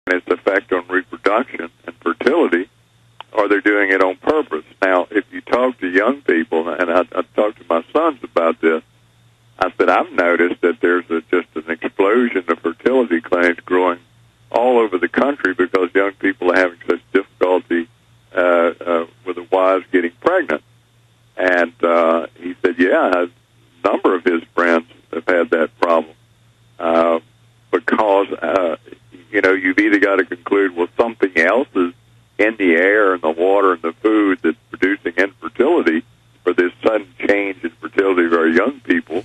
its effect on reproduction and fertility, or they're doing it on purpose. Now, if you talk to young people, and I talked to my sons about this, I said, I've noticed that there's just an explosion of fertility clinics growing all over the country because young people are having such difficulty with their wives getting pregnant. And he said, yeah, a number of his friends have had that problem because, you've either got to conclude, well, something else is in the air and the water and the food that's producing infertility for this sudden change in fertility of our young people,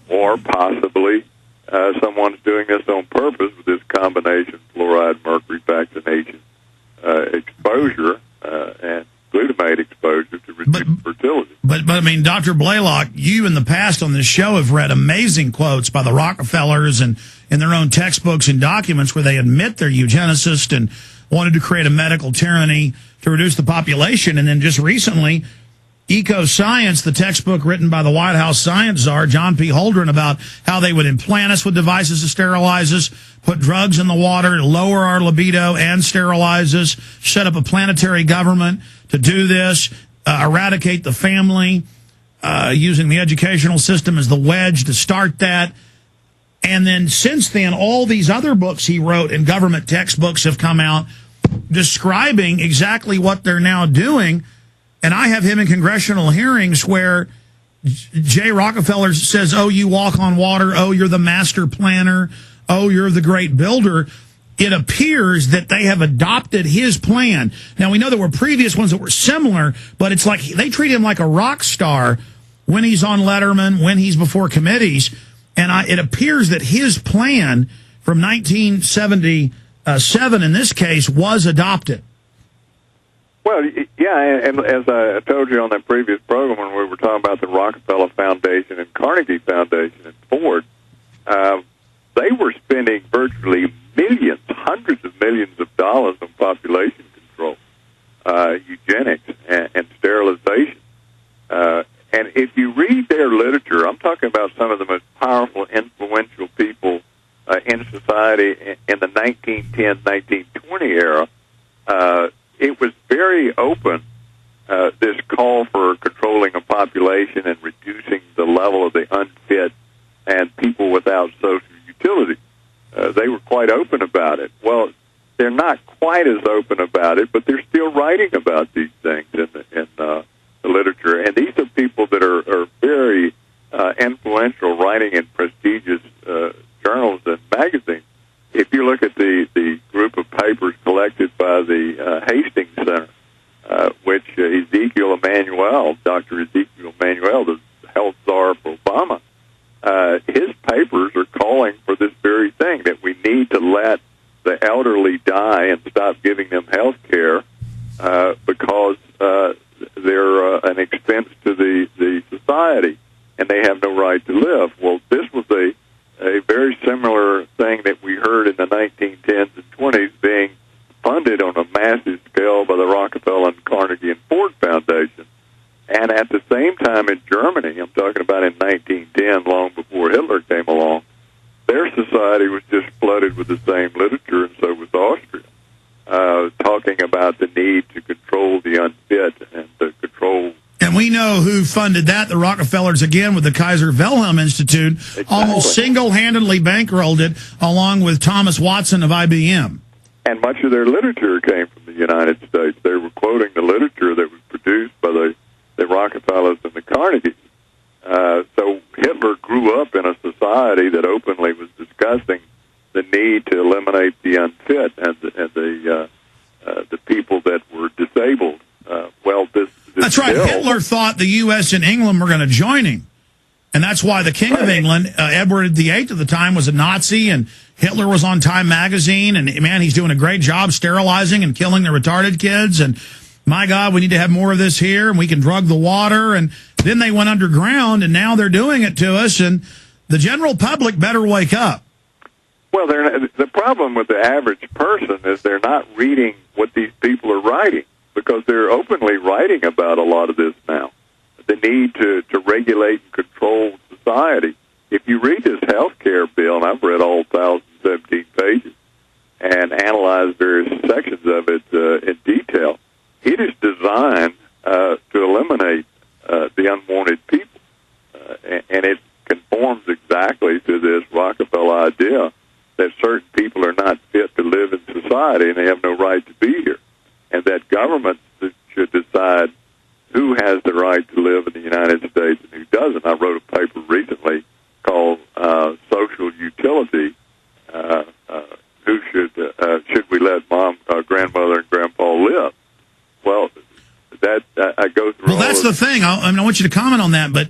or possibly someone's doing this on purpose with this combination fluoride, mercury vaccination exposure and glutamate exposure to reduce fertility. But I mean, Dr. Blaylock, you in the past on this show have read amazing quotes by the Rockefellers and in their own textbooks and documents where they admit they're eugenicists and wanted to create a medical tyranny to reduce the population. And then just recently, Eco Science, the textbook written by the White House science czar, John P. Holdren, about how they would implant us with devices to sterilize us, put drugs in the water, lower our libido and sterilize us, set up a planetary government to do this, eradicate the family, using the educational system as the wedge to start that. And then since then, all these other books he wrote and government textbooks have come out describing exactly what they're now doing. And I have him in congressional hearings where Jay Rockefeller says, oh, you walk on water. Oh, you're the master planner. Oh, you're the great builder. It appears that they have adopted his plan. Now, we know there were previous ones that were similar, but it's like they treat him like a rock star when he's on Letterman, when he's before committees. And it appears that his plan from 1977 in this case was adopted. Well, yeah, and as I told you on that previous program when we were talking about the Rockefeller Foundation and Carnegie Foundation and Ford, they were spending virtually millions, hundreds of millions of dollars on population control, eugenics, and sterilization. And if you read their literature, I'm talking about some of the most powerful, influential people in society in the 1910, 1920 era, it was very open, this call for controlling a population and reducing the level of the unfit and people without social utility. They were quite open about it. Well, they're not quite as open about it, but they're still writing about these things in the literature. And these are people that are very influential, writing in prestigious journals and magazines. If you look at the group of papers collected by the Hastings Center, which Ezekiel Emanuel, Dr. Ezekiel Emanuel, the health czar for Obama, his papers are calling for this very thing, that we need to let the elderly die and stop giving them health care because they're an expense to the society and they have no right to live. Well, this was a very similar thing that we heard in the 1910s and 20s being funded on a massive scale by the Rockefeller and Carnegie and Ford Foundation. And at the same time in Germany, I'm talking about in 1910, long before Hitler came along, their society was just flooded with the same literature, and so was Austria, talking about the need to control the unfit and to control. And we know who funded that, the Rockefellers, again, with the Kaiser Wilhelm Institute, exactly. Almost single-handedly bankrolled it, along with Thomas Watson of IBM. And much of their literature came from the United States. They were quoting the literature that was produced by the Rockefellers and the Carnegies. So Hitler grew up in a society that openly was discussing the need to eliminate the unfit and the people that were disabled. That's right. Hitler thought the U.S. and England were going to join him. And that's why the King of England, Edward VIII at the time, was a Nazi, and Hitler was on Time magazine, and, man, he's doing a great job sterilizing and killing the retarded kids, and, my God, we need to have more of this here, and we can drug the water, and then they went underground, and now they're doing it to us, and the general public better wake up. Well, the problem with the average person is they're not reading what these people are writing, because they're openly writing about a lot of this now. The need to regulate and control society. If you read this health care bill, and I've read all 1,017 pages, and analyzed various sections of it in detail. It is designed to eliminate the unwanted people, and it conforms exactly to this Rockefeller idea that certain people are not fit to live in society and they have no right to be here, and that governments should decide who has the right to live in the United States and who doesn't. I wrote a paper recently called Social Utility. Who should we let mom, grandmother, and grandpa live? Well, that I go through. Well, that's the thing. I want you to comment on that. But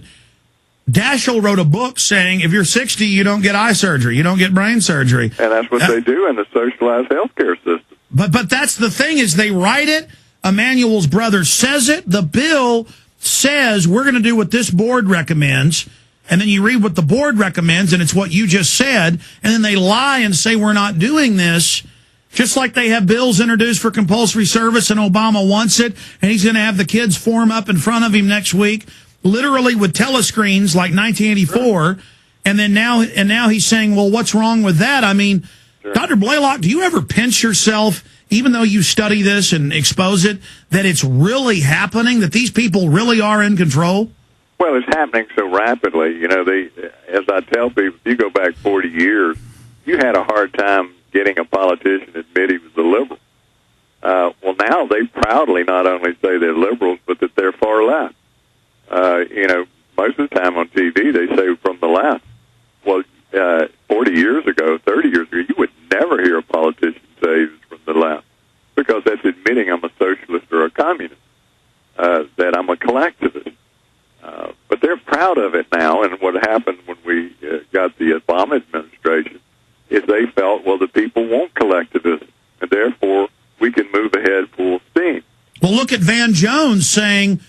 Daschle wrote a book saying if you're 60, you don't get eye surgery, you don't get brain surgery, and that's what they do in the socialized healthcare system. But that's the thing is they write it. Emanuel's brother says it. The bill says we're going to do what this board recommends. And then you read what the board recommends, and it's what you just said. And then they lie and say we're not doing this, just like they have bills introduced for compulsory service, and Obama wants it, and he's going to have the kids form up in front of him next week, literally with telescreens like 1984. Right. And then now he's saying, well, what's wrong with that? I mean, sure. Dr. Blaylock, do you ever pinch yourself, even though you study this and expose it, that it's really happening, that these people really are in control? Well, it's happening so rapidly. You know, as I tell people, if you go back 40 years, you had a hard time getting a politician to admit he was a liberal. Well, now they proudly not only say they're liberals, but that they're far left. You know, most of the time on TV, they say from the left. Well, 40 years ago, 30 years ago, you would never hear a politician say he was from the left, because that's admitting I'm a socialist or a communist, that I'm a collectivist. But they're proud of it now, and what happened when we got the Obama administration is they felt, well, the people want collectivism, and therefore we can move ahead full steam. Well, look at Van Jones saying,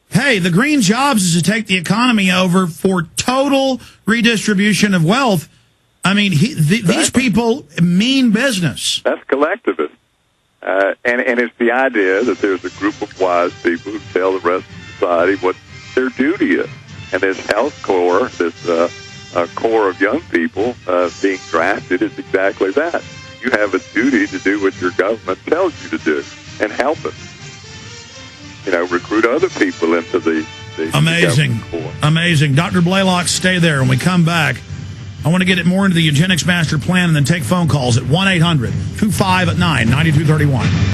hey, the green jobs is to take the economy over for total redistribution of wealth. I mean, these people mean business. That's collectivism. And it's the idea that there's a group of wise people who tell the rest of society what their duty is. And this health corps, this core of young people being drafted is exactly that. You have a duty to do what your government tells you to do and help it. You know, recruit other people into the Amazing. Amazing. Dr. Blaylock, stay there. When we come back, I want to get it more into the eugenics master plan and then take phone calls at 1-800-259-9231.